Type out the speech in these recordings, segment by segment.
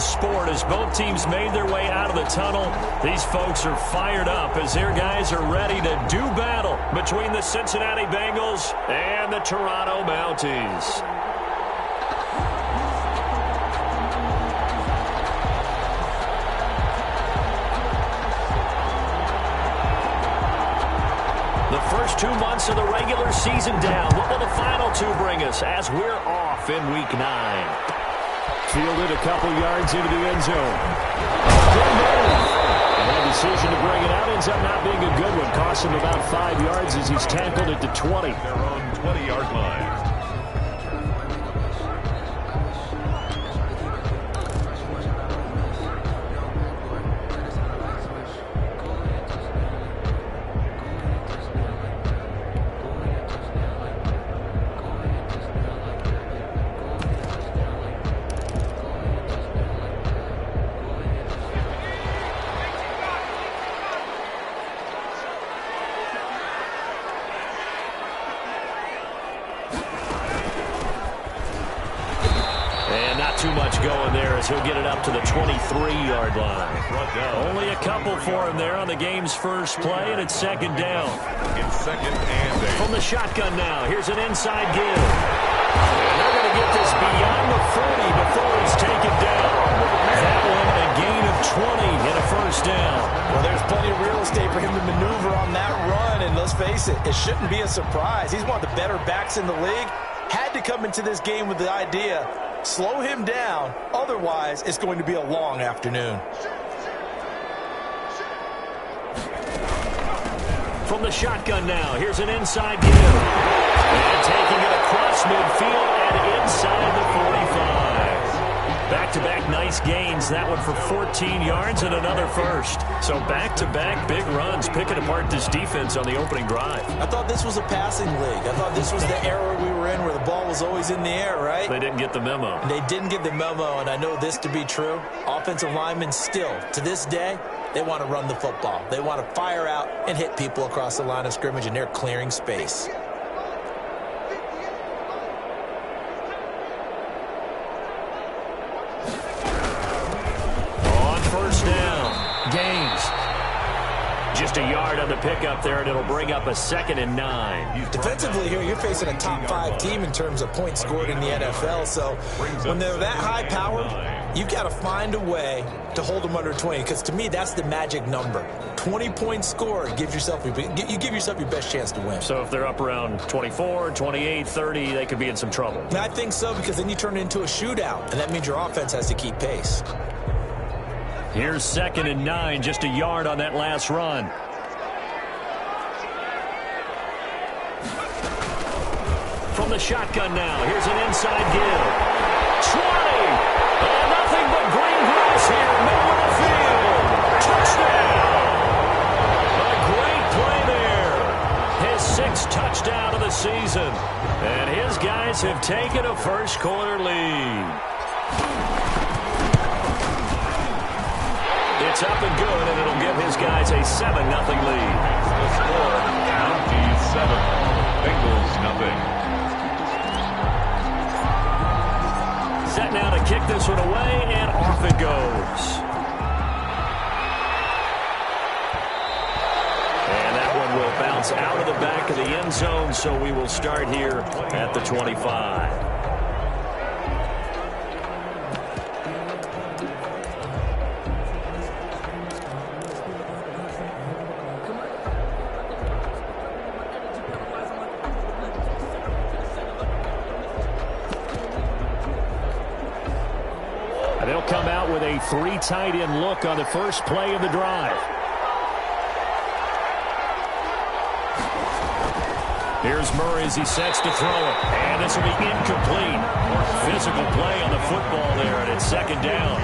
sport as both teams made their way out of the tunnel. These folks are fired up as their guys are ready to do battle between the Cincinnati Bengals and the Toronto Mounties. The first 2 months of the regular season down. What will the final two bring us as we're off in Week 9? Fielded a couple yards into the end zone. Good move. And the decision to bring it out ends up not being a good one. Costs him about 5 yards as he's tackled at the 20. They're on 20-yard line. Too much going there as he'll get it up to the 23-yard line. Only a couple for him there on the game's first play, and it's second down. It's second and 8. From the shotgun now, here's an inside give. And they're going to get this beyond the 40 before he's taken down. That one a gain of 20 and a first down. Well, there's plenty of real estate for him to maneuver on that run, and let's face it, it shouldn't be a surprise. He's one of the better backs in the league. Had to come into this game with the idea, slow him down, otherwise it's going to be a long afternoon. From the shotgun now, here's an inside give. And taking it across midfield and inside the 45. Back-to-back nice gains. That one for 14 yards and another first. So back-to-back big runs, picking apart this defense on the opening drive. I thought this was a passing league. I thought this was the era we were in where the ball was always in the air, right? They didn't get the memo. And they didn't get the memo, and I know this to be true. Offensive linemen still, to this day, they want to run the football. They want to fire out and hit people across the line of scrimmage, and they're clearing space. Gains. Just a yard on the pickup there, and it'll bring up a 2nd and 9. Defensively here, you're facing a top 5 team in terms of points scored in the NFL. So when they're that high powered, you've got to find a way to hold them under 20. Because to me, that's the magic number. 20 points scored, you give yourself your best chance to win. So if they're up around 24, 28, 30, they could be in some trouble. And I think so, because then you turn it into a shootout, and that means your offense has to keep pace. Here's 2nd and 9, just a yard on that last run. From the shotgun now, here's an inside give. 20! And nothing but green grass here, middle of the field. Touchdown! A great play there. His 6th touchdown of the season. And his guys have taken a first quarter lead. It's up and good, and it'll give his guys a 7-0 lead. The score, Mounties 7, Bengals nothing. Set now to kick this one away, and off it goes. And that one will bounce out of the back of the end zone, so we will start here at the 25. They'll come out with a 3 tight end look on the first play of the drive. Here's Murray as he sets to throw it. And this will be incomplete. Physical play on the football there, and it's 2nd down.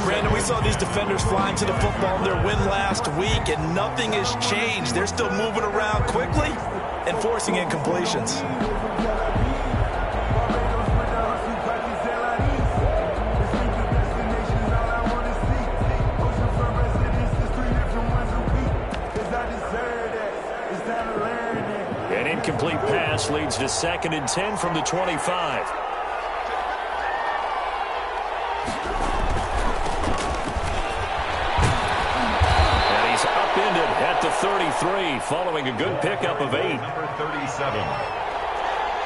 Brandon, we saw these defenders flying to the football in their win last week, and nothing has changed. They're still moving around quickly and forcing incompletions. An incomplete pass leads to 2nd and 10 from the 25. 33 following a good pickup of 8. Number 37.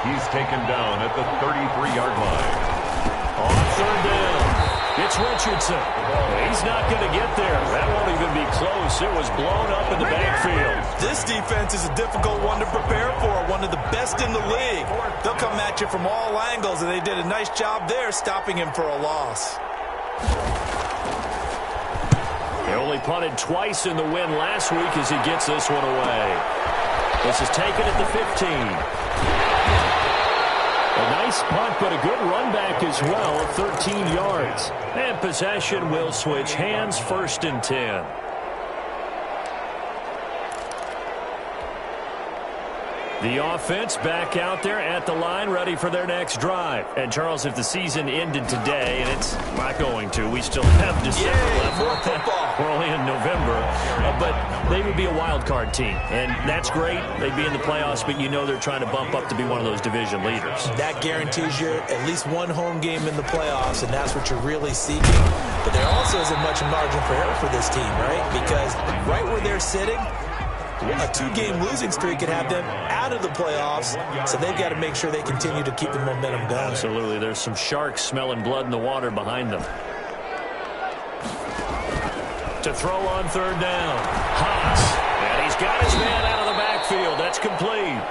He's taken down at the 33-yard line. On third down, it's Richardson. He's not going to get there. That won't even be close. It was blown up in the backfield. This defense is a difficult one to prepare for, one of the best in the league. They'll come at you from all angles, and they did a nice job there stopping him for a loss. They only punted twice in the win last week as he gets this one away. This is taken at the 15. A nice punt, but a good run back as well of 13 yards. And possession will switch hands, 1st and 10. The offense back out there at the line, ready for their next drive. And, Charles, if the season ended today, and it's not going to, we still have December left. More football. We're only in November. But they would be a wild card team. And that's great. They'd be in the playoffs, but you know they're trying to bump up to be one of those division leaders. That guarantees you at least one home game in the playoffs, and that's what you're really seeking. But there also isn't much margin for error for this team, right? Because right where they're sitting, a 2-game losing streak could have them out of the playoffs, so they've got to make sure they continue to keep the momentum going. Absolutely. There's some sharks smelling blood in the water behind them. To throw on third down. Haas. And he's got his man out of the backfield. That's complete.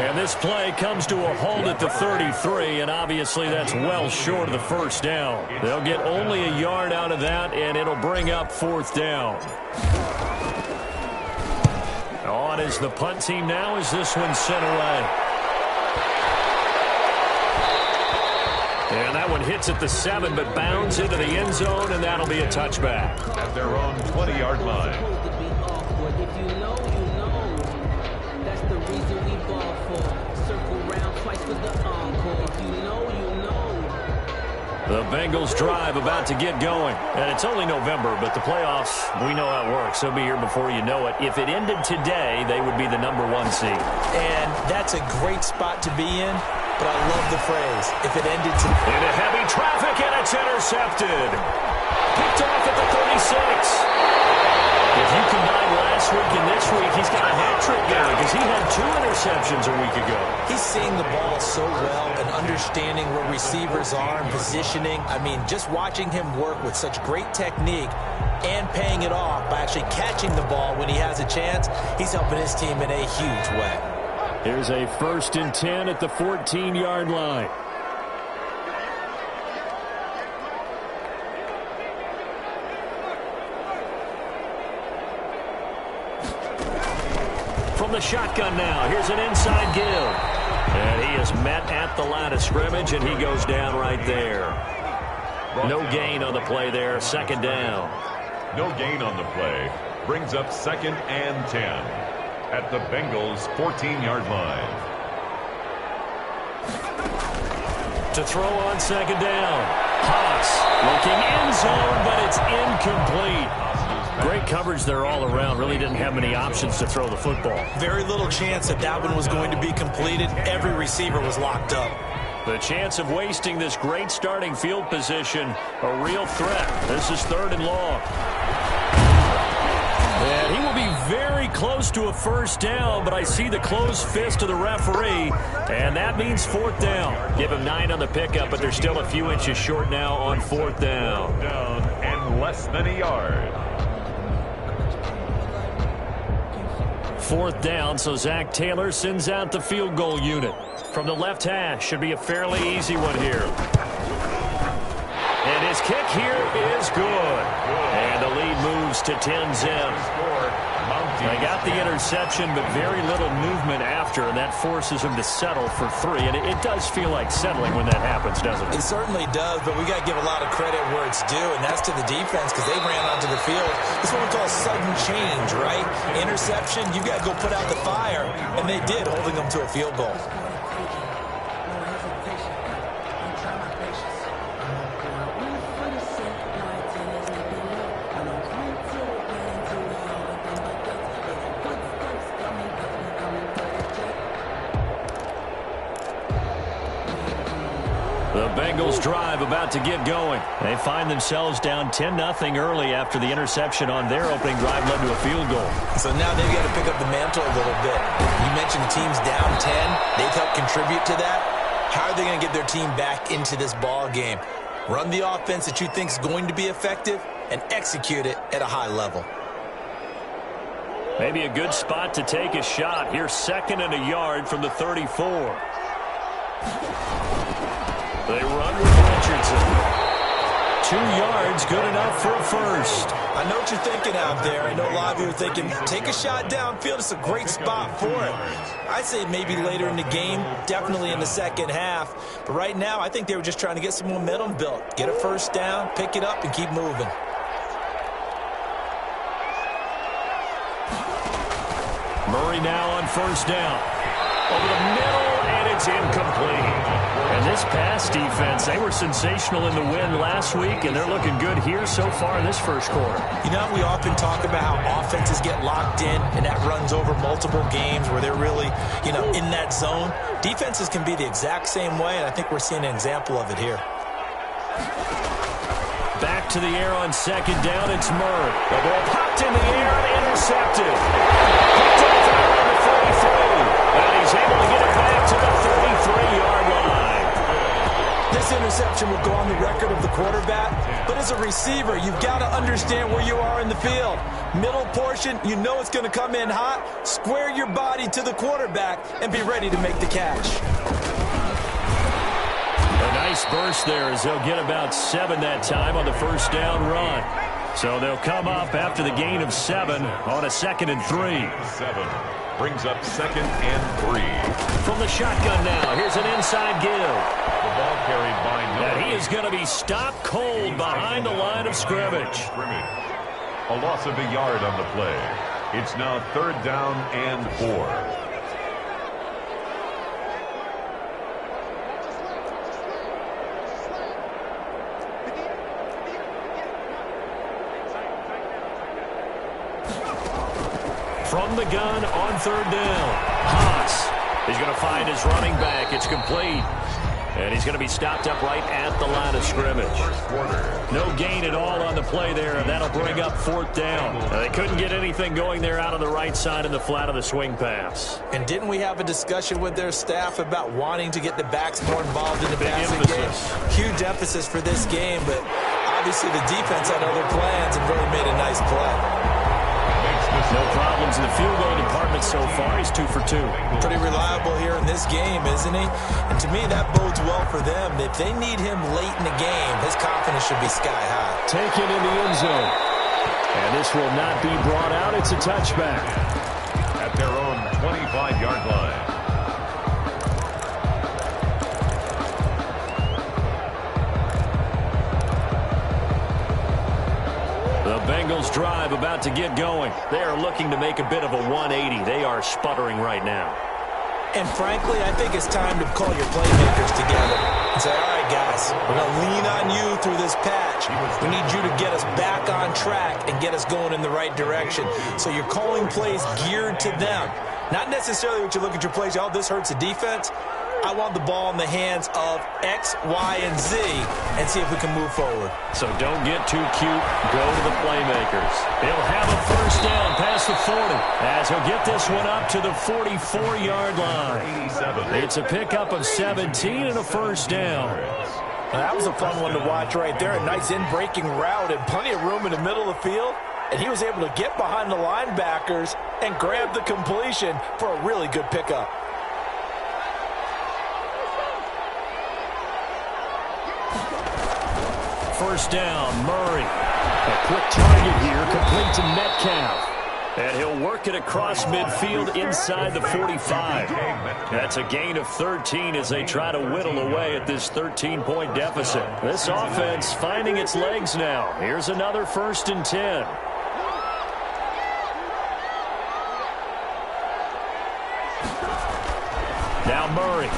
And this play comes to a halt at the 33, and obviously that's well short of the first down. They'll get only a yard out of that, and it'll bring up 4th down. On is the punt team now as this one's sent away. And that one hits at the 7, but bounds into the end zone, and that'll be a touchback. At their own 20-yard line. If you know, you know. That's the reason we ball for. Circle round twice with the encore. If you know, you know. The Bengals drive about to get going. And it's only November, but the playoffs, we know how it works. They'll be here before you know it. If it ended today, they would be the number 1 seed. And that's a great spot to be in, but I love the phrase, if it ended today. Into heavy traffic, and it's intercepted. Picked off at the 36. If you combine last week and this week, he's got a hat trick going because he had 2 interceptions a week ago. He's seeing the ball so well and understanding where receivers are and positioning. I mean, just watching him work with such great technique and paying it off by actually catching the ball when he has a chance, he's helping his team in a huge way. Here's a 1st and 10 at the 14-yard line. From the shotgun now, here's an inside give. And he is met at the line of scrimmage, and he goes down right there. No gain on the play there, 2nd down. No gain on the play. Brings up 2nd and 10 at the Bengals' 14-yard line. To throw on 2nd down. Haas looking end zone, but it's incomplete. Great coverage there all around. Really didn't have many options to throw the football. Very little chance that that one was going to be completed. Every receiver was locked up. The chance of wasting this great starting field position, a real threat. This is 3rd and long. And he will be very close to a 1st down, but I see the closed fist of the referee, and that means 4th down. Give him 9 on the pickup, but they're still a few inches short now on 4th down. Down and less than a yard. 4th down, so Zach Taylor sends out the field goal unit. From the left hash, should be a fairly easy one here. And his kick here is good. And the lead moves to 10-zip. They got the interception, but very little movement after, and that forces him to settle for 3. And it does feel like settling when that happens, doesn't it? It certainly does, but we got to give a lot of credit where it's due, and that's to the defense because they ran onto the field. This is what we call sudden change, right? Interception, you got to go put out the fire, and they did, holding them to a field goal. Bengals drive about to get going. They find themselves down 10-0 early after the interception on their opening drive led to a field goal. So now they've got to pick up the mantle a little bit. You mentioned the team's down 10. They've helped contribute to that. How are they going to get their team back into this ball game? Run the offense that you think is going to be effective and execute it at a high level. Maybe a good spot to take a shot. Here's 2nd and a yard from the 34. They run with Richardson. 2 yards, good enough for a first. I know what you're thinking out there. I know a lot of you are thinking, take a shot downfield. It's a great spot for it. I'd say maybe later in the game, definitely in the second half. But right now, I think they were just trying to get some momentum built. Get a first down, pick it up, and keep moving. Murray now on first down. Over the middle, and it's incomplete. And this pass defense, they were sensational in the win last week, and they're looking good here so far in this first quarter. You know, we often talk about how offenses get locked in, and that runs over multiple games where they're really, in that zone. Defenses can be the exact same way, and I think we're seeing an example of it here. Back to the air on second down, it's Murray. The ball popped in the air and intercepted. Picked off around the 43. And he's able to get it back to the 33-yard line. This interception will go on the record of the quarterback, but as a receiver, you've got to understand where you are in the field. Middle portion, you know it's going to come in hot. Square your body to the quarterback and be ready to make the catch. A nice burst there as they'll get about 7 that time on the first down run. So they'll come up after the gain of 7 on a 2nd and 3. 7 brings up 2nd and 3. From the shotgun now, here's an inside give. The ball carried by And he is going to be stopped cold behind the line of scrimmage. A loss of a yard on the play. It's now 3rd down and 4. From the gun on 3rd down. Haas is going to find his running back. It's complete. And he's going to be stopped up right at the line of scrimmage. No gain at all on the play there, and that'll bring up 4th down. They couldn't get anything going there out on the right side in the flat of the swing pass. And didn't we have a discussion with their staff about wanting to get the backs more involved in the passing game? Huge emphasis for this game, but obviously the defense had other plans and really made a nice play. No problems in the field goal department so far. He's 2 for 2. Pretty reliable here in this game, isn't he? And to me, that bodes well for them. If they need him late in the game, his confidence should be sky high. Taken in the end zone. And this will not be brought out. It's a touchback. At their own 25-yard line. The Bengals drive about to get going. They are looking to make a bit of a 180. They are sputtering right now. And frankly, I think it's time to call your playmakers together and say, all right, guys, we're going to lean on you through this patch. We need you to get us back on track and get us going in the right direction. So you're calling plays geared to them. Not necessarily what you look at your plays, oh, this hurts the defense. I want the ball in the hands of X, Y, and Z and see if we can move forward. So don't get too cute. Go to the playmakers. He'll have a first down past the 40 as he'll get this one up to the 44-yard line. It's a pickup of 17 and a first down. Well, that was a fun one to watch right there. A nice in-breaking route and plenty of room in the middle of the field. And he was able to get behind the linebackers and grab the completion for a really good pickup. First down, Murray. A quick target here, complete to Metcalf. And he'll work it across midfield inside the 45. That's a gain of 13 as they try to whittle away at this 13-point deficit. This offense finding its legs now. Here's another 1st and 10. Now Murray.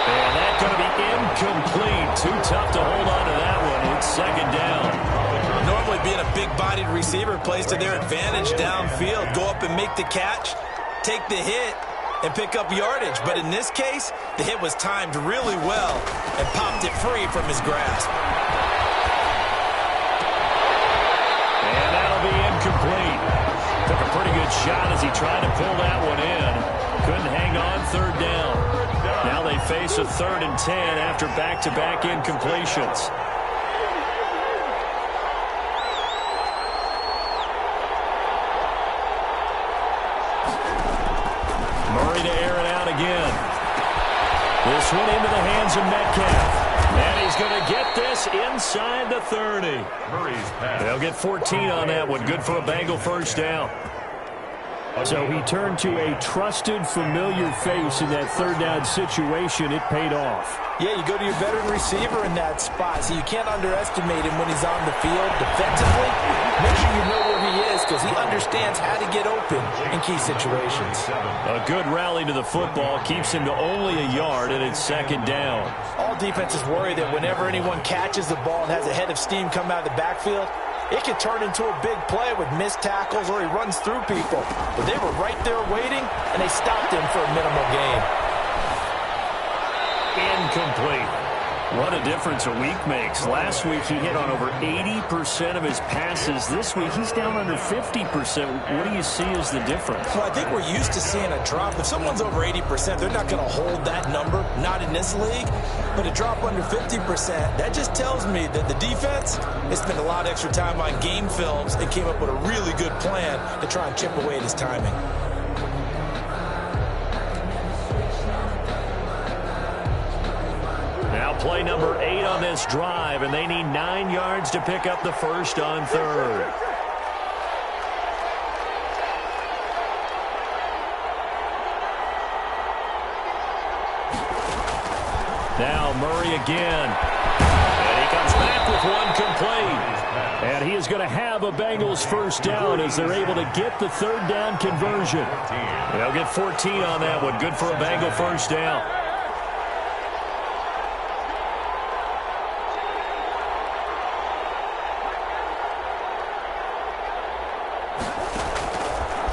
And that's going to be incomplete. Too tough to hold on to that one. It's 2nd down. Normally being a big-bodied receiver plays to their advantage downfield. Go up and make the catch, take the hit, and pick up yardage. But in this case, the hit was timed really well and popped it free from his grasp. And that'll be incomplete. Took a pretty good shot as he tried to pull that one in. Couldn't hang on third down. Now they face a 3rd and 10 after back-to-back incompletions. Murray to air it out again. This one into the hands of Metcalf. And he's going to get this inside the 30. Murray's pass. They'll get 14 on that one. Good for a Bengal first down. So he turned to a trusted, familiar face in that 3rd down situation. It paid off. Yeah, you go to your veteran receiver in that spot, so you can't underestimate him when he's on the field defensively. Make sure you know where he is because he understands how to get open in key situations. A good rally to the football keeps him to only a yard, and it's 2nd down. All defenses worry that whenever anyone catches the ball and has a head of steam come out of the backfield, it can turn into a big play with missed tackles or he runs through people. But they were right there waiting, and they stopped him for a minimal gain. Incomplete. What a difference a week makes. Last week he hit on over 80% of his passes. This week he's down under 50%. What do you see as the difference? Well, I think we're used to seeing a drop. If someone's over 80%, they're not going to hold that number, not in this league. But a drop under 50%, that just tells me that the defense has spent a lot of extra time on game films and came up with a really good plan to try and chip away at his timing. Now play number 8 on this drive, and they need 9 yards to pick up the first on 3rd. Now Murray again. And he comes back with one complete. And he is going to have a Bengals first down as they're able to get the 3rd down conversion. They'll get 14 on that one. Good for a Bengal first down.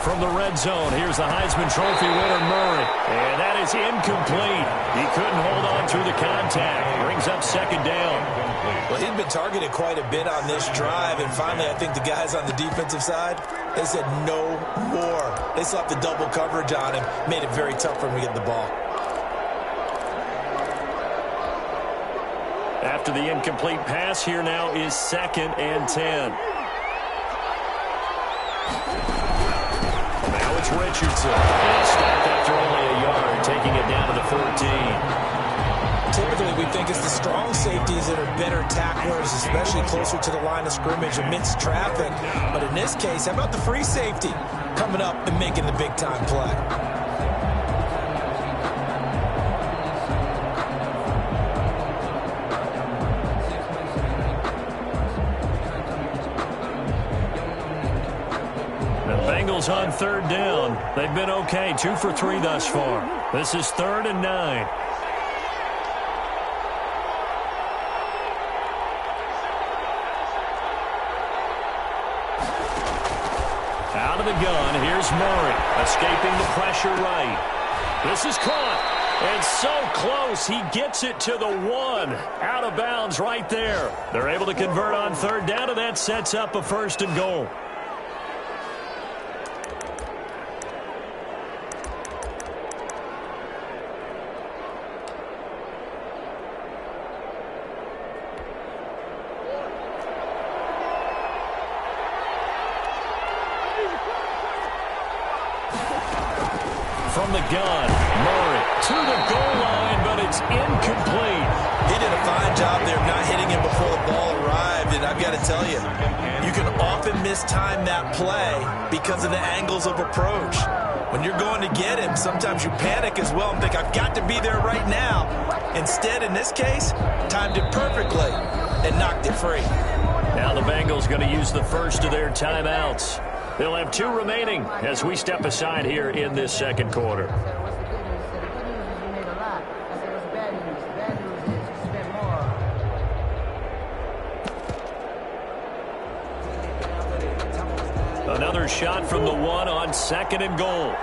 From the red zone, here's the Heisman Trophy winner, Murray. And that is incomplete. He couldn't hold on through the contact. Brings up 2nd down. Well, he'd been targeted quite a bit on this drive, and finally I think the guys on the defensive side, they said no more. They slapped the double coverage on him, made it very tough for him to get the ball. After the incomplete pass, here now is 2nd and 10. It's Richardson. And stopped after only a yard, taking it down to the 14. Typically, we think it's the strong safeties that are better tacklers, especially closer to the line of scrimmage amidst traffic. But in this case, how about the free safety coming up and making the big-time play? Bengals on 3rd down. They've been okay, 2 for 3 thus far. This is 3rd and 9. Out of the gun, here's Murray, escaping the pressure right. This is caught, and so close, he gets it to the 1. Out of bounds right there. They're able to convert on 3rd down, and that sets up a 1st and goal. From the gun, Murray to the goal line, but it's incomplete. He did a fine job there of not hitting him before the ball arrived, and I've got to tell you, you can often mistime that play because of the angles of approach. When you're going to get him, sometimes you panic as well and think, I've got to be there right now. Instead, in this case, timed it perfectly and knocked it free. Now the Bengals going to use the first of their timeouts. They'll have 2 remaining as we step aside here in this 2nd quarter. Another shot from the 1 on 2nd and goal.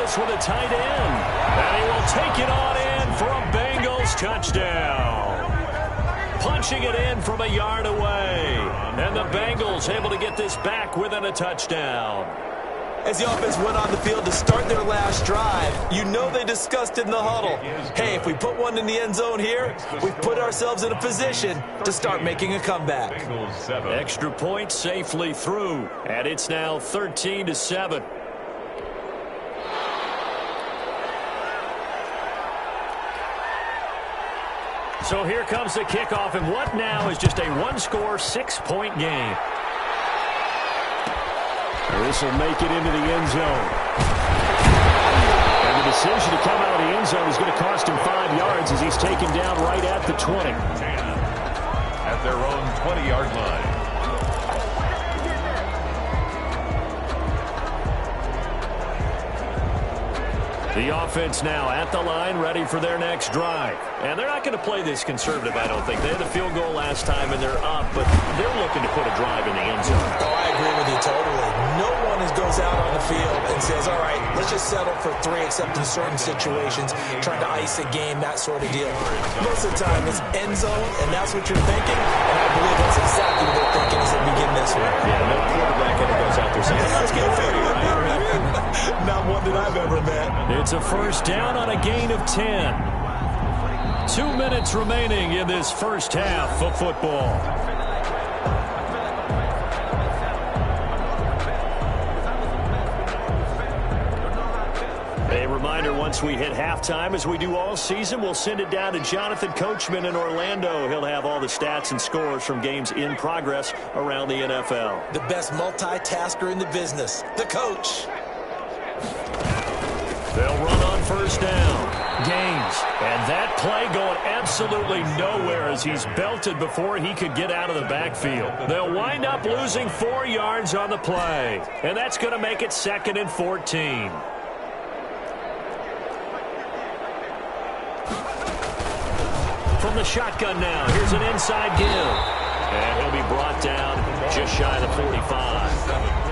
this with a tight end. And he will take it on in for a Bengals touchdown. Punching it in from a yard away. And the Bengals able to get this back within a touchdown. As the offense went on the field to start their last drive, you know they discussed in the huddle, hey, if we put one in the end zone here, we've put ourselves in a position to start making a comeback. Extra point safely through, and it's now 13-7. So here comes the kickoff, and what now is just a one-score, 6-point game. This will make it into the end zone. And the decision to come out of the end zone is going to cost him 5 yards as he's taken down right at the 20. At their own 20-yard line. The offense now at the line, ready for their next drive. And they're not going to play this conservative, I don't think. They had a field goal last time, and they're up, but they're looking to put a drive in the end zone. Oh, I agree with you totally. No one goes out on the field and says, all right, let's just settle for 3, except in certain situations, trying to ice a game, that sort of deal. Most of the time, it's end zone, and that's what you're thinking, and I believe that's exactly what they're thinking as they begin this one. Yeah, no quarterback ever goes out there saying, let's get 30, right? Not one that I've ever met. It's a first down on a gain of 10. 2 minutes remaining in this first half of football. A reminder, once we hit halftime, as we do all season, we'll send it down to Jonathan Coachman in Orlando. He'll have all the stats and scores from games in progress around the NFL. The best multitasker in the business, the coach. They'll run on first down. Gaines. And that play going absolutely nowhere as he's belted before he could get out of the backfield. They'll wind up losing 4 yards on the play. And that's going to make it 2nd and 14. From the shotgun now, here's an inside give. And he'll be brought down just shy of the 45.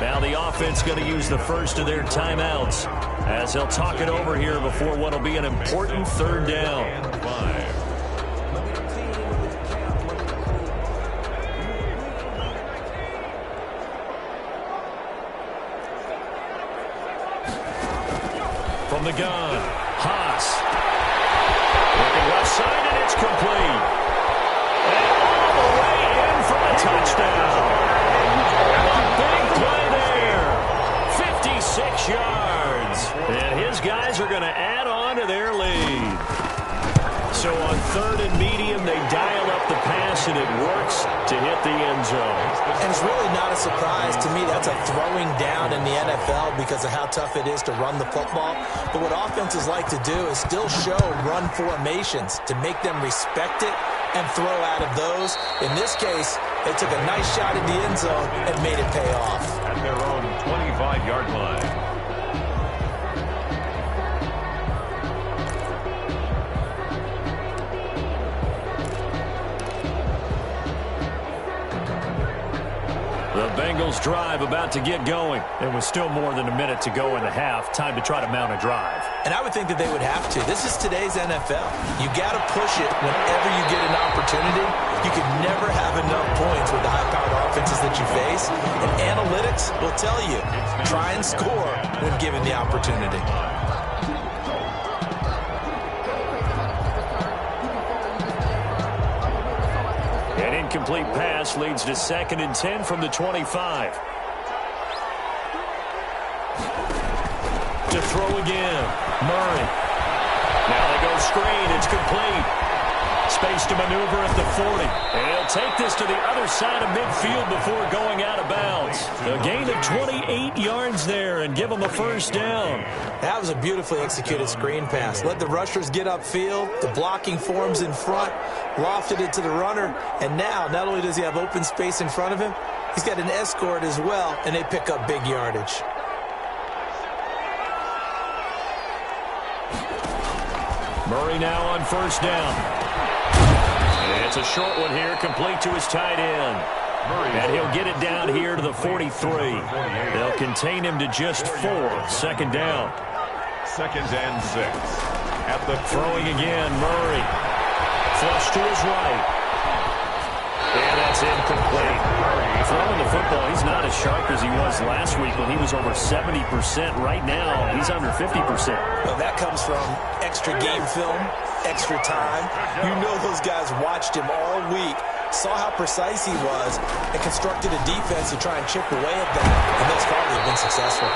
Now the offense going to use the first of their timeouts as they'll talk it over here before what will be an important 3rd down. From the gun, Haas. Looking left side, and it's complete. And all the way in for the touchdown. A big play there. 56 yards. And his guys are going to add on to their lead. So on 3rd and medium, they dial up the pass, and it works to hit the end zone. And it's really not a surprise to me. That's a throwing down in the NFL because of how tough it is to run the football. But what offenses like to do is still show run formations to make them respect it and throw out of those. In this case, they took a nice shot in the end zone and made it pay off. At their own 25-yard line. The Bengals drive about to get going. It was still more than a minute to go in the half. Time to try to mount a drive. And I would think that they would have to. This is today's NFL. You got to push it whenever you get an opportunity. You can never have enough points with the high-powered offenses that you face. And analytics will tell you, try and score when given the opportunity. An incomplete pass leads to 2nd and 10 from the 25. To throw again, Murray. Now they go screen, it's complete. Space to maneuver at the 40. And he'll take this to the other side of midfield before going out of bounds. A gain of 28 yards there and give them a first down. That was a beautifully executed screen pass. Let the rushers get upfield. The blocking forms in front. Lofted it to the runner. And now, not only does he have open space in front of him, he's got an escort as well, and they pick up big yardage. Murray now on first down. And it's a short one here, complete to his tight end. And he'll get it down here to the 43. They'll contain him to just 4. Second down. 2nd and 6. At the throwing again, Murray. Flush to his right. And that's incomplete. Throwing the football, he's not as sharp as he was last week when he was over 70%. Right now, he's under 50%. Well, that comes from extra game film, extra time. You know those guys watched him all week, saw how precise he was, and constructed a defense to try and chip away at that. And thus far, they've been successful.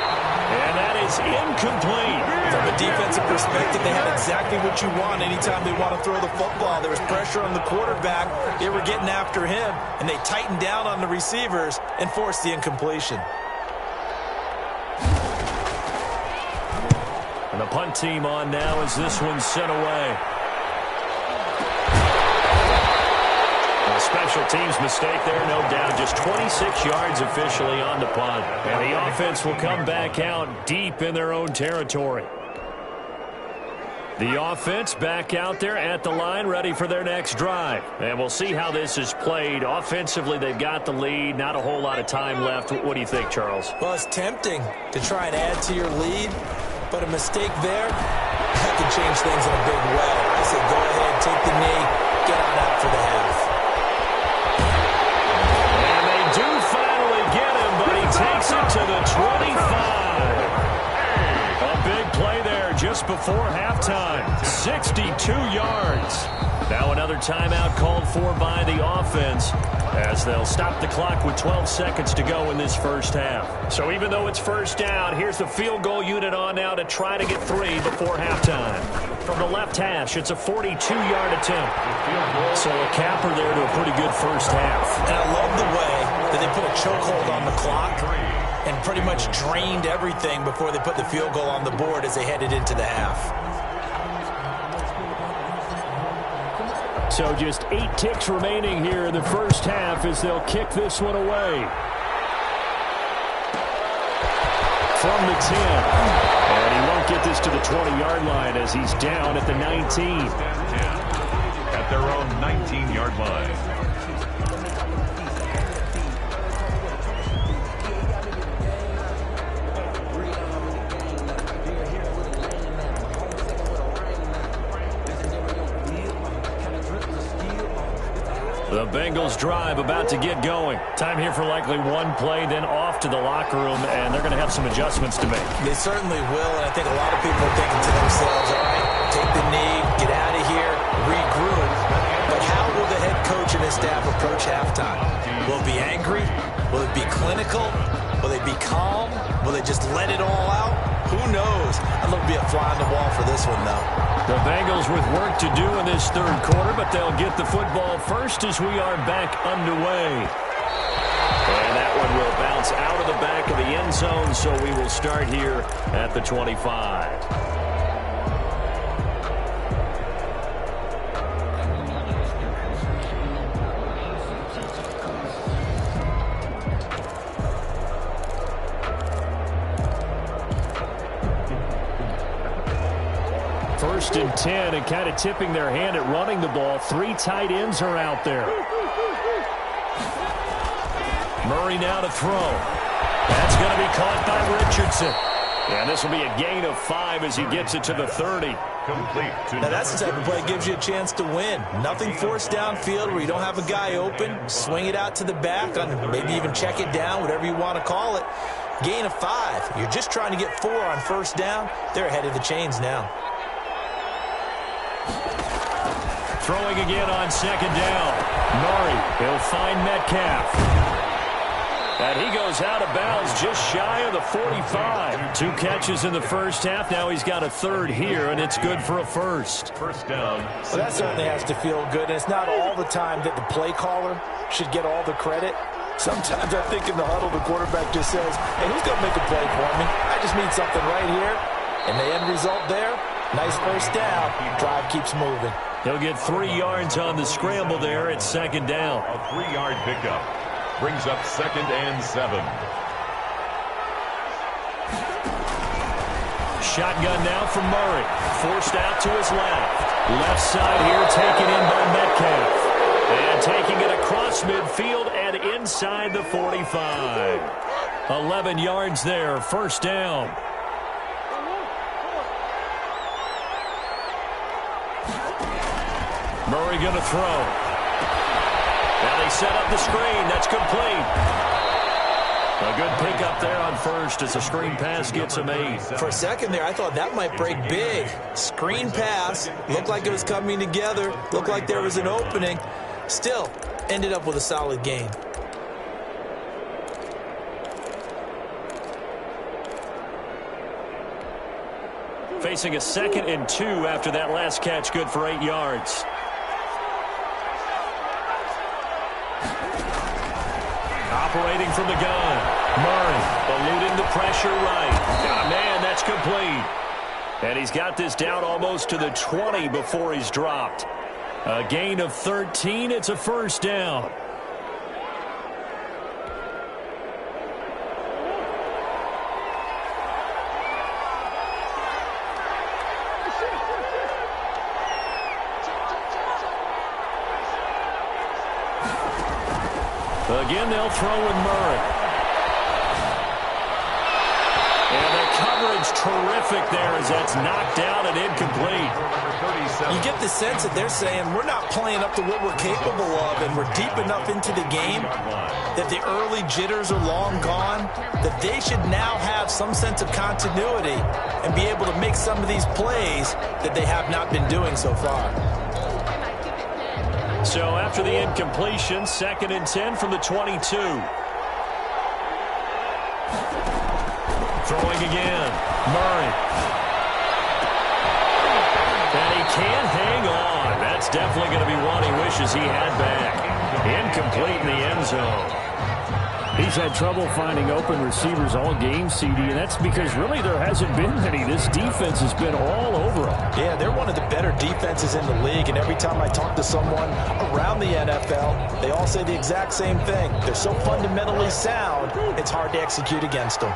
And that is incomplete. From a defensive perspective, they had exactly what you want anytime they want to throw the football. There was pressure on the quarterback. They were getting after him, and they tightened down on the receivers and forced the incompletion. And the punt team on now as this one's sent away. A special teams mistake there, no doubt. Just 26 yards officially on the punt. And the offense will come back out deep in their own territory. The offense back out there at the line, ready for their next drive. And we'll see how this is played. Offensively, they've got the lead. Not a whole lot of time left. What do you think, Charles? Well, it's tempting to try and add to your lead, but a mistake there, that can change things in a big way. I say go ahead, take the knee, get on out for the half. And they do finally get him, but he takes it to the 25. A big play there just before halftime. 62 yards. Now another timeout called for by the offense as they'll stop the clock with 12 seconds to go in this first half. So even though it's first down, here's the field goal unit on now to try to get 3 before halftime. From the left hash, it's a 42-yard attempt. So a capper there to a pretty good first half. And I love the way that they put a chokehold on the clock and pretty much drained everything before they put the field goal on the board as they headed into the half. So just 8 ticks remaining here in the first half as they'll kick this one away. From the 10. And he won't get this to the 20-yard line as he's down at the 19. At their own 19-yard line. The Bengals drive about to get going. Time here for likely one play, then off to the locker room, and they're going to have some adjustments to make. They certainly will, and I think a lot of people are thinking to themselves, all right, take the knee, get out of here, regroup. But how will the head coach and his staff approach halftime? Will it be angry? Will it be clinical? Will they be calm? Will they just let it all out? Who knows? I'd love to be a fly on the wall for this one, though. The Bengals with work to do in this third quarter, but they'll get the football first as we are back underway. And that one will bounce out of the back of the end zone, so we will start here at the 25. First and 10, and kind of tipping their hand at running the ball. 3 tight ends are out there. Murray now to throw. That's going to be caught by Richardson. And this will be a gain of 5 as he gets it to the 30. Complete. Now that's the type of play that gives you a chance to win. Nothing forced downfield where you don't have a guy open. Swing it out to the back, maybe even check it down, whatever you want to call it. Gain of 5. You're just trying to get 4 on first down. They're ahead of the chains now. Throwing again on second down. Murray, he'll find Metcalf. And he goes out of bounds just shy of the 45. 2 catches in the first half. Now he's got a 3rd here, and it's good for a first. First down. Well, that certainly has to feel good. And it's not all the time that the play caller should get all the credit. Sometimes I think in the huddle, the quarterback just says, hey, who's going to make a play for me? I just need something right here. And the end result there, nice first down. Drive keeps moving. He'll get 3 yards on the scramble there at second down. A 3-yard pickup brings up 2nd and 7. Shotgun now from Murray. Forced out to his left. Left side here taken in by Metcalf. And taking it across midfield and inside the 45. 11 yards there, first down. Murray going to throw. Now they set up the screen. That's complete. A good pickup there on first as the screen pass gets him 8. For a second there, I thought that might break big. Screen pass. Looked like it was coming together. Looked like there was an opening. Still, ended up with a solid gain. Facing a 2nd and 2 after that last catch, good for 8 yards. Operating from the gun. Murray eluding the pressure right. Got a man, that's complete. And he's got this down almost to the 20 before he's dropped. A gain of 13, it's a first down. Again, they'll throw with Murray. And the coverage terrific there as that's knocked down and incomplete. You get the sense that they're saying we're not playing up to what we're capable of, and we're deep enough into the game that the early jitters are long gone, that they should now have some sense of continuity and be able to make some of these plays that they have not been doing so far. So after the incompletion, 2nd and 10 from the 22. Throwing again. Murray. And he can't hang on. That's definitely going to be one he wishes he had back. Incomplete in the end zone. He's had trouble finding open receivers all game, CD, and that's because really there hasn't been many. This defense has been all over him. Yeah, they're one of the better defenses in the league, and every time I talk to someone around the NFL, they all say the exact same thing. They're so fundamentally sound, it's hard to execute against them.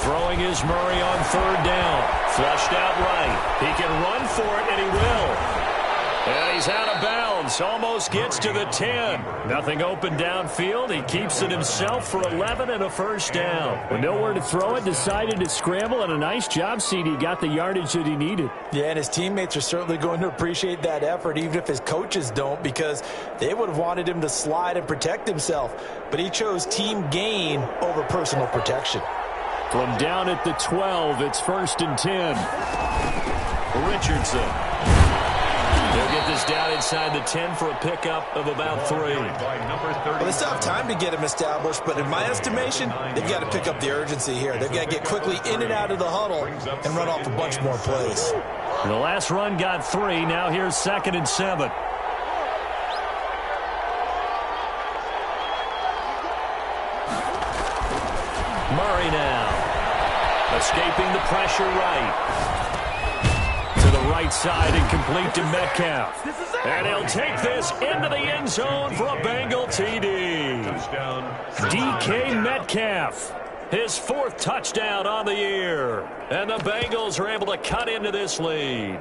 Throwing is Murray on 3rd down. Flushed out right. He can run for it, and he will. And he's out of bounds. Almost gets to the 10. Nothing open downfield. He keeps it himself for 11 and a first down. With nowhere to throw it, decided to scramble, and a nice job, CD. Got the yardage that he needed. Yeah, and his teammates are certainly going to appreciate that effort, even if his coaches don't, because they would have wanted him to slide and protect himself. But he chose team gain over personal protection. From down at the 12, it's 1st and 10. Richardson. They'll get this down inside the 10 for a pickup of about 3. Well, they still have time to get him established, but in my estimation, they've got to pick up the urgency here. They've got to get quickly in and out of the huddle and run off a bunch more plays. The last run got 3. Now here's 2nd and 7. Murray now. Escaping the pressure right. To the right side and complete to Metcalf. And he'll take this into the end zone for a Bengal TD. DK Metcalf. His 4th touchdown on the year. And the Bengals are able to cut into this lead.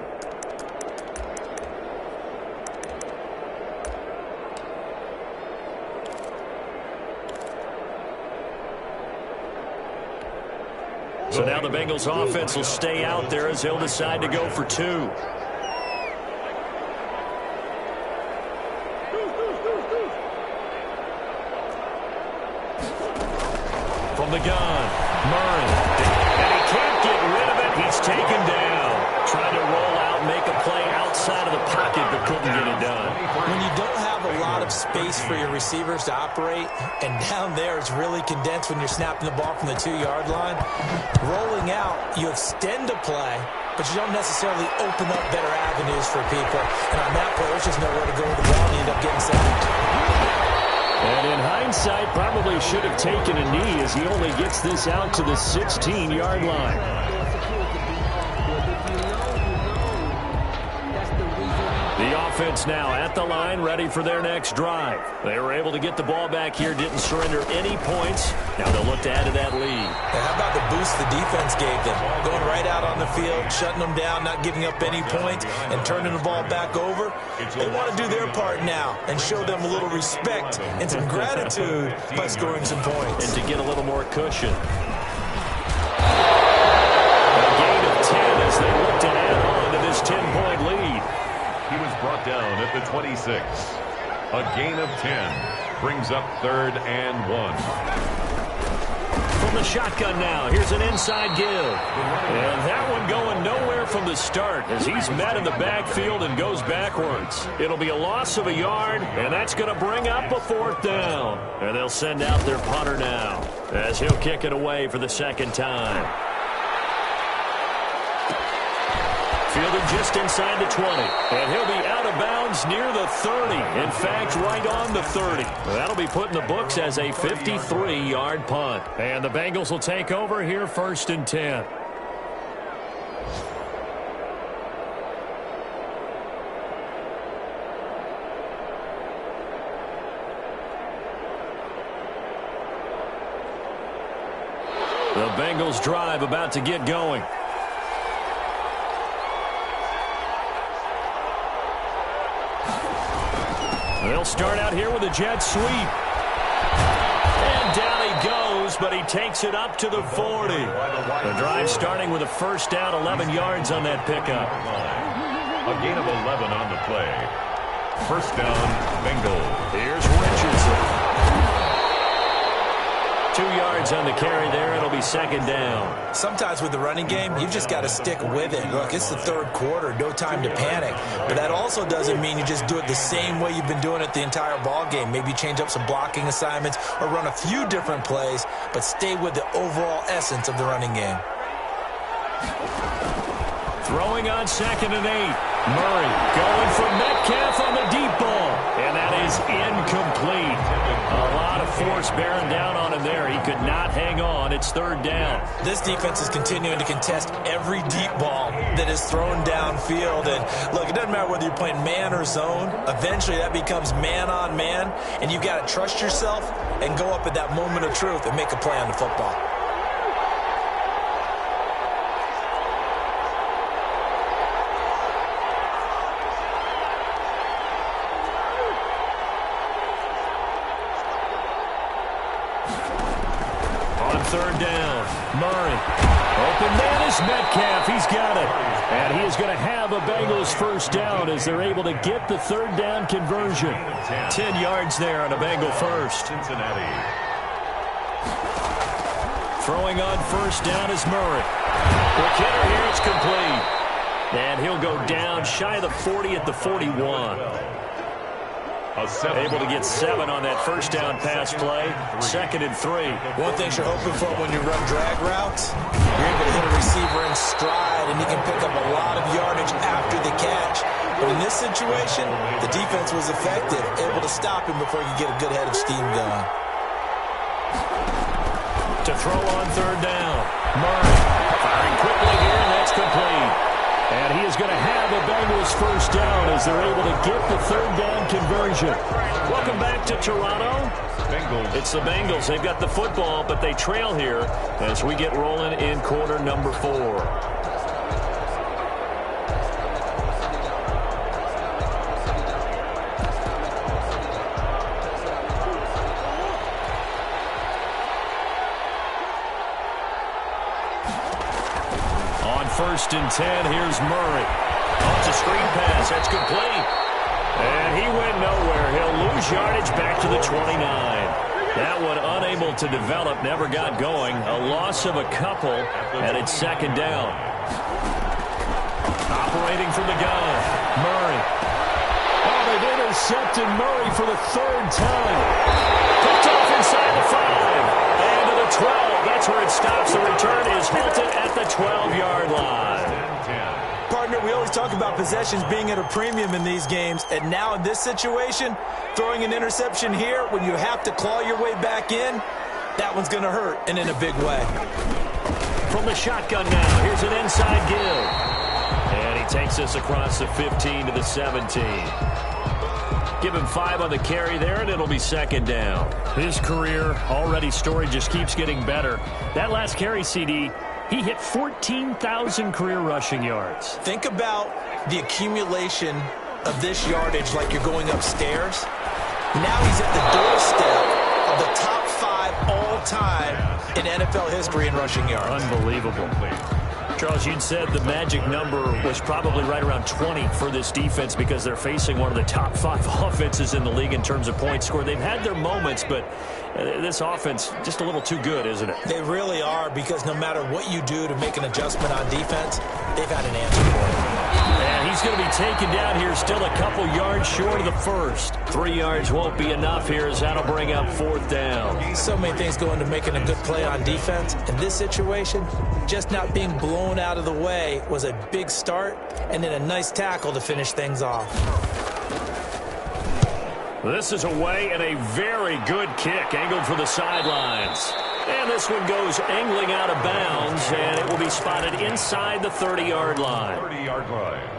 So now the Bengals offense will stay out there as they'll decide to go for 2. From the gun, Murray. And he can't get rid of it. He's taken down. Trying to roll out, make a play outside of the pocket, but couldn't get it done. When you don't have a lot of space for your receivers to operate, and down there it's really condensed when you're snapping the ball from the 2-yard line, rolling out, you extend a play, but you don't necessarily open up better avenues for people. And on that play, there's just nowhere to go with the ball, and you end up getting sacked. And in hindsight, probably should have taken a knee as he only gets this out to the 16-yard line. The offense now at the line, ready for their next drive. They were able to get the ball back here, didn't surrender any points. Now they'll look to add to that lead. And how about the boost the defense gave them? Going right out on the field, shutting them down, not giving up any points, and turning the ball back over. They want to do their part now and show them a little respect and some gratitude by scoring some points. And to get a little more cushion. A gain of 10 as they look to add on to this 10-point lead. He was brought down at the 26. A gain of 10 brings up 3rd and 1. From the shotgun now, here's an inside give. And that one going nowhere from the start as he's met in the backfield and goes backwards. It'll be a loss of a yard, and that's going to bring up a 4th down. And they'll send out their punter now as he'll kick it away for the 2nd time. Fielded just inside the 20. And he'll be out of bounds near the 30. In fact, right on the 30. That'll be put in the books as a 53-yard punt. And the Bengals will take over here 1st and 10. The Bengals drive about to get going. They'll start out here with a jet sweep. And down he goes, but he takes it up to the 40. The drive starting with a 1st down, 11 yards on that pickup. A gain of 11 on the play. 1st down, Bengals. Here's Richardson. 2 yards on the carry there. It'll be 2nd down. Sometimes with the running game, you've just got to stick with it. Look, it's the 3rd quarter. No time to panic. But that also doesn't mean you just do it the same way you've been doing it the entire ball game. Maybe change up some blocking assignments or run a few different plays, but stay with the overall essence of the running game. Throwing on 2nd and 8. Murray going for Metcalf on the deep ball. And that is incomplete. A lot of force bearing down on him there. He could not hang on. It's 3rd down. This defense is continuing to contest every deep ball that is thrown downfield. And look, it doesn't matter whether you're playing man or zone. Eventually that becomes man on man. And you've got to trust yourself and go up at that moment of truth and make a play on the football. On 3rd down, Murray. Open man is Metcalf. He's got it. And he is going to have a Bengals 1st down as they're able to get the 3rd down conversion. 10 yards there on a Bengal 1st. Cincinnati. Throwing on 1st down is Murray. Quick hitter here, it's complete. And he'll go down shy of the 40 at the 41. Able to get 7 on that 1st down pass play. 2nd and 3. One thing you're hoping for when you run drag routes, you're able to hit a receiver in stride, and he can pick up a lot of yardage after the catch. But in this situation, the defense was effective, able to stop him before you get a good head of steam going. To throw on 3rd down, Murray firing quickly here, and that's complete. And he is going to have a Bengals 1st down as they're able to get the 3rd down conversion. Welcome back to Toronto. Bengals. It's the Bengals. They've got the football, but they trail here as we get rolling in quarter number 4. On 1st and 10, here's Murray. Off the screen pass, that's complete. And he went nowhere. He'll lose yardage back to the 29. That one unable to develop, never got going. A loss of a couple, and it's 2nd down. Operating from the gun, Murray. Oh, they've intercepted Murray for the 3rd time. Picked off inside the 5. And to the 12. That's where it stops. The return is halted at the 12-yard line. Partner, we always talk about possessions being at a premium in these games, and now in this situation, throwing an interception here when you have to claw your way back in, that one's going to hurt, and in a big way. From the shotgun now, here's an inside give. And he takes us across the 15 to the 17. Give him 5 on the carry there, and it'll be second down. His career already story just keeps getting better. That last carry, CD, he hit 14,000 career rushing yards. Think about the accumulation of this yardage like you're going upstairs. Now he's at the doorstep of the top 5 all-time in NFL history in rushing yards. Unbelievable. Charles, you'd said the magic number was probably right around 20 for this defense because they're facing one of the top 5 offenses in the league in terms of points scored. They've had their moments, but this offense just a little too good, isn't it? They really are, because no matter what you do to make an adjustment on defense, they've had an answer for it. And he's going to be taken down here, still a couple yards short of the first. 3 yards won't be enough here, as that'll bring up 4th down. So many things go into making a good play on defense. In this situation, just not being blown out of the way was a big start, and then a nice tackle to finish things off. This is away, and a very good kick angled for the sidelines. And this one goes angling out of bounds, and it will be spotted inside the 30-yard line. 30-yard line.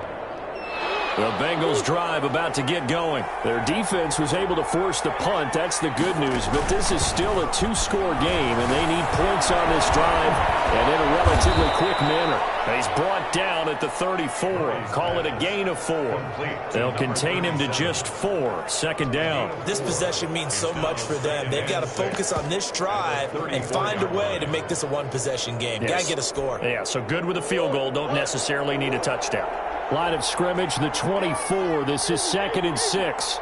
The Bengals drive about to get going. Their defense was able to force the punt. That's the good news. But this is still a 2-score game, and they need points on this drive and in a relatively quick manner. He's brought down at the 34. Call it a gain of 4. They'll contain him to just 4. Second down. This possession means so much for them. They've got to focus on this drive and find a way to make this a one-possession game. Got to get a score. Yeah, so good with a field goal. Don't necessarily need a touchdown. Line of scrimmage, the 24. This is 2nd and 6.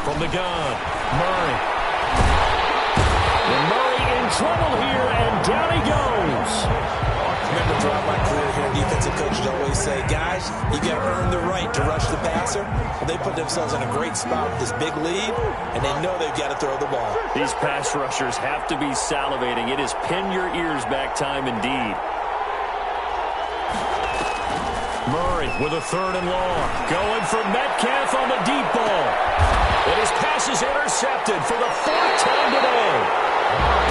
From the gun, Murray. And Murray in trouble here, and down he goes. Remember throughout my career here, defensive coaches always say, guys, you got to earn the right to rush the passer. Well, they put themselves in a great spot with this big lead, and they know they've got to throw the ball. These pass rushers have to be salivating. It is pin your ears back time indeed. Murray with a 3rd and long. Going for Metcalf on the deep ball. And his pass is intercepted for the 4th time today.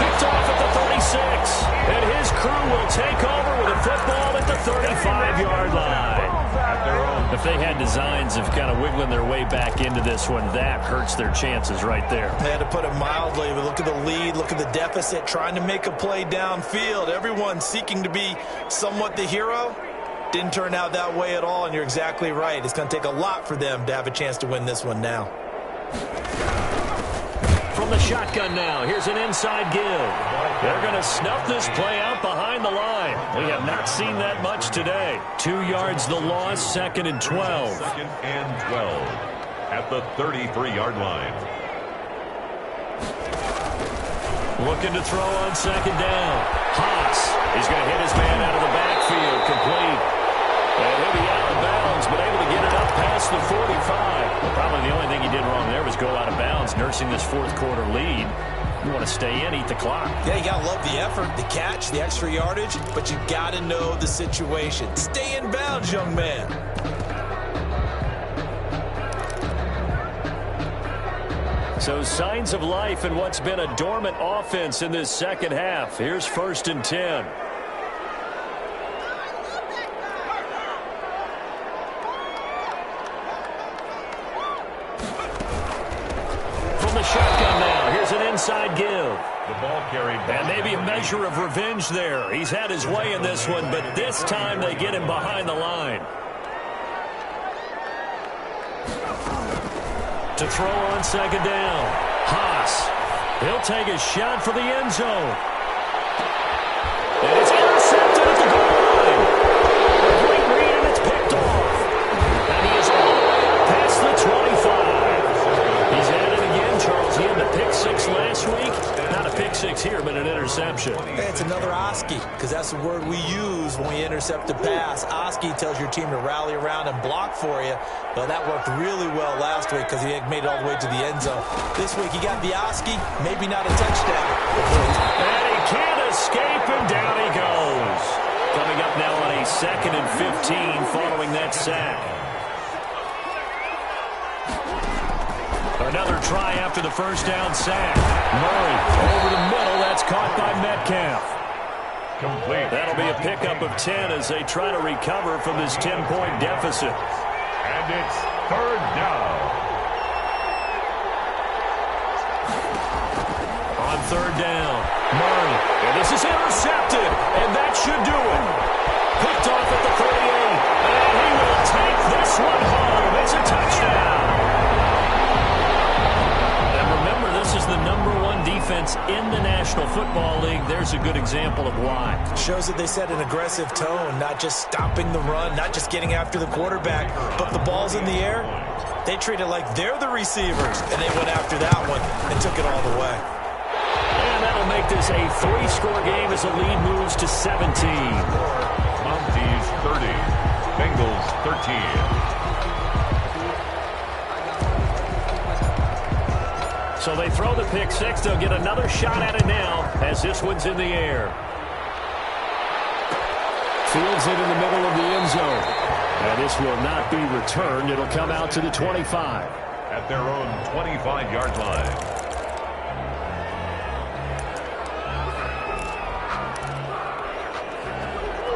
Picked off at the 36. And his crew will take over with a football at the 35-yard line. If they had designs of kind of wiggling their way back into this one, that hurts their chances right there. They had to put it mildly, but look at the lead, look at the deficit, trying to make a play downfield. Everyone seeking to be somewhat the hero. Didn't turn out that way at all, and you're exactly right. It's going to take a lot for them to have a chance to win this one now. From the shotgun now, here's an inside give. They're going to snuff this play out behind the line. We have not seen that much today. 2 yards the loss, 2nd and 12. 2nd and 12 at the 33-yard line. Looking to throw on 2nd down. Haas, he's going to hit his man out of the backfield, complete. And he'll be out of bounds, but able to get it up past the 45. Well, probably the only thing he did wrong there was go out of bounds, nursing this 4th quarter lead. You want to stay in, eat the clock. Yeah, you got to love the effort, the catch, the extra yardage, but you got to know the situation. Stay in bounds, young man. So signs of life in what's been a dormant offense in this second half. Here's 1st and 10. Shotgun now. Here's an inside give. The ball carried. And maybe a measure of revenge there. He's had his way in this one, but this time they get him behind the line. To throw on 2nd down. Haas. He'll take a shot for the end zone. And it's intercepted at the goal line. A great read, and it's picked off. And he is all the way up past the 25. He's at it again, Charles. He had the pick 6 last week. Not a pick 6 here, but an interception. Hey, it's another Oski, because that's the word we use when we intercept a pass. Oski tells your team to rally around and block for you. But that worked really well last week because he made it all the way to the end zone. This week he got the Oski, maybe not a touchdown. And he can't escape, and down he goes. Coming up now on a 2nd and 15 following that sack. Another try after the 1st down sack. Murray over the middle. That's caught by Metcalf. complete. That'll be a pickup of 10 as they try to recover from this 10-point deficit. And it's third down. On third down, Murray. And this is intercepted, and that should do it. Picked off at the 38, and he will take this one home. It's a touchdown. And remember, this is the #1 defense in the National Football League. There's a good example of why. Shows that they set an aggressive tone, not just stopping the run, not just getting after the quarterback, but the ball's in the air. They treat it like they're the receivers, and they went after that one and took it all the way. And that'll make this a 3-score game as the lead moves to 17. Mounties 30, Bengals 13. So they throw the pick six. They'll get another shot at it now as this one's in the air. Fields it in the middle of the end zone. And this will not be returned. It'll come out to the 25. At their own 25-yard line.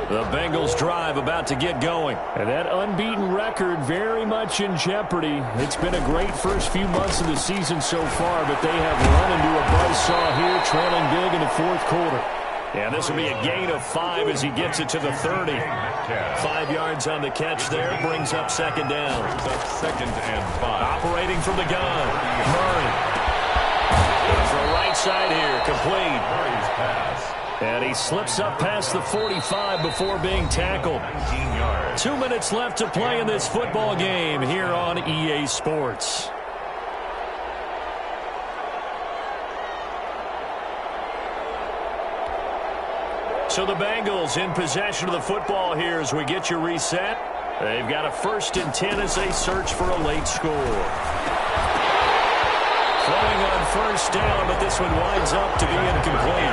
The Bengals drive about to get going. And that unbeaten record very much in jeopardy. It's been a great first few months of the season so far, but they have run into a buzzsaw here, trailing big in the fourth quarter. And this will be a gain of 5 as he gets it to the 30. 5 yards on the catch there, brings up second down. Brings up second and 5. Operating from the gun, Murray. Goes to the right side here, complete. Murray's pass. And he slips up past the 45 before being tackled. 19 yards. 2 minutes left to play in this football game here on EA Sports. So the Bengals in possession of the football here as we get you reset. They've got a 1st and 10 as they search for a late score. Throwing on 1st down, but this one winds up to be incomplete.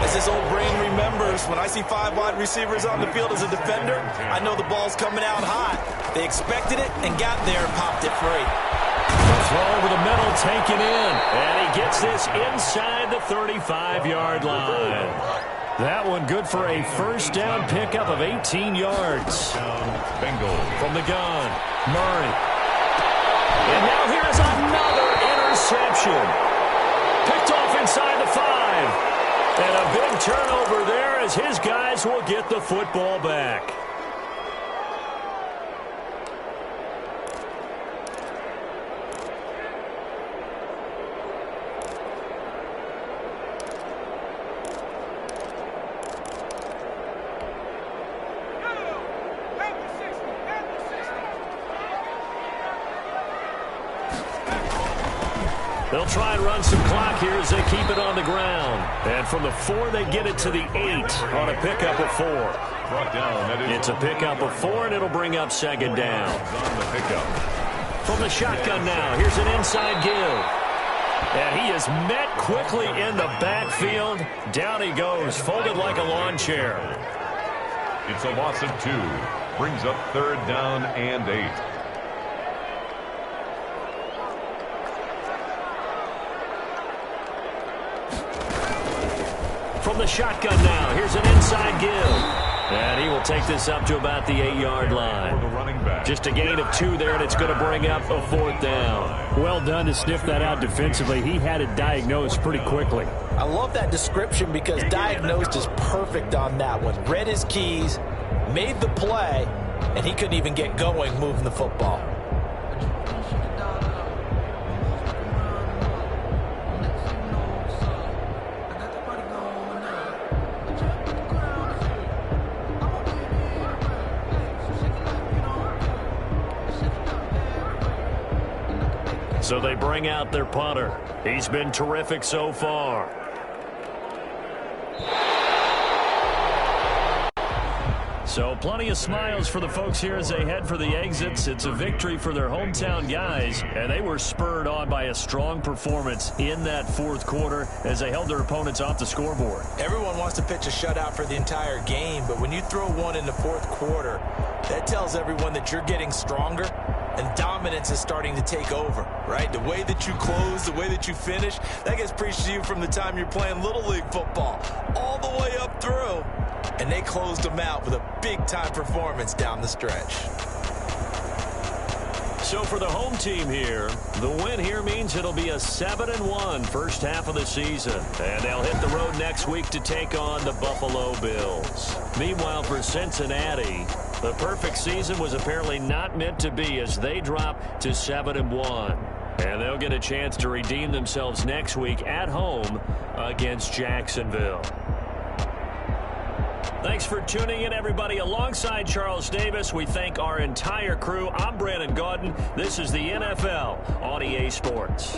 As this old brain remembers, when I see 5 wide receivers on the field as a defender, I know the ball's coming out hot. They expected it and got there and popped it free. Throw over the middle, taken in. And he gets this inside the 35-yard line. That one good for a 1st down pickup of 18 yards. Bengals. From the gun, Murray. And now here's another interception. Picked off inside the 5. And a big turnover there as his guys will get the football back. They'll try and run some clock here as they keep it on the ground. And from the 4, they get it to the 8 on a pickup of 4. Brought down. It's a pickup of 4, and it'll bring up second down. On the pickup. From the shotgun now, here's an inside give. And he is met quickly in the backfield. Down he goes, folded like a lawn chair. It's a loss of 2. Brings up 3rd down and 8. From the shotgun now, here's an inside give. And he will take this up to about the 8-yard line. For the running back. Just a gain of 2 there, and it's going to bring up a 4th down. Well done to sniff that out defensively. He had it diagnosed pretty quickly. I love that description because diagnosed is perfect on that one. Read his keys, made the play, and he couldn't even get going moving the football. So they bring out their punter. He's been terrific so far. So plenty of smiles for the folks here as they head for the exits. It's a victory for their hometown guys, and they were spurred on by a strong performance in that 4th quarter as they held their opponents off the scoreboard. Everyone wants to pitch a shutout for the entire game, but when you throw one in the 4th quarter, that tells everyone that you're getting stronger and dominance is starting to take over, right? The way that you close, the way that you finish, that gets preached to you from the time you're playing Little League football all the way up through, and they closed them out with a big-time performance down the stretch. So for the home team here, the win here means it'll be a 7-1 first half of the season. And they'll hit the road next week to take on the Buffalo Bills. Meanwhile, for Cincinnati, the perfect season was apparently not meant to be as they drop to 7-1. And they'll get a chance to redeem themselves next week at home against Jacksonville. Thanks for tuning in, everybody. Alongside Charles Davis, we thank our entire crew. I'm Brandon Gaudin. This is the NFL on EA Sports.